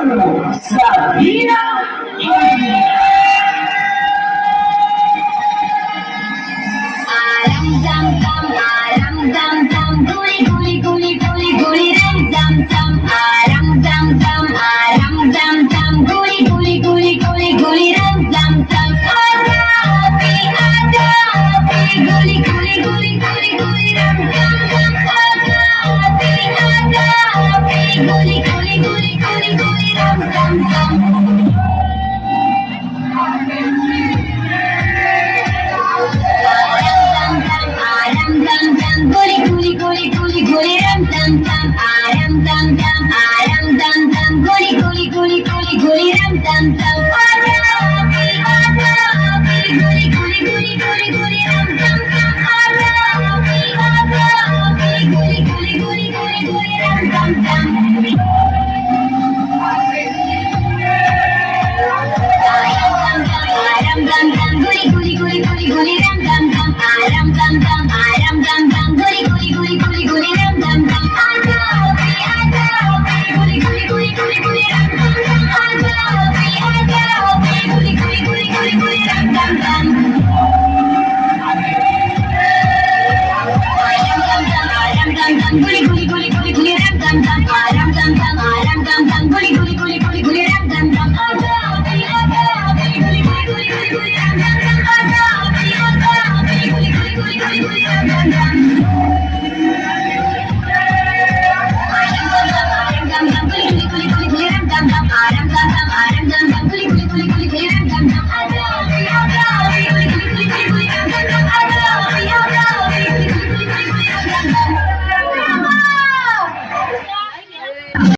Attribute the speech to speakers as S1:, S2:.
S1: Sabina. Aram zam zam, aram zam zam, guli guli guli guli guli ram zam zam. Aram zam zam, aram zam zam, guli guli guli guli guli ram zam zam. Adapi, guli guli guli guli guli ram zam zam. Adapi, guli guli guli guli guli ram zam zam. Guli guli guli guli guli ram zam zam. Aram zam zam, aram zam zam, guli guli guli guli guli ram zam zam.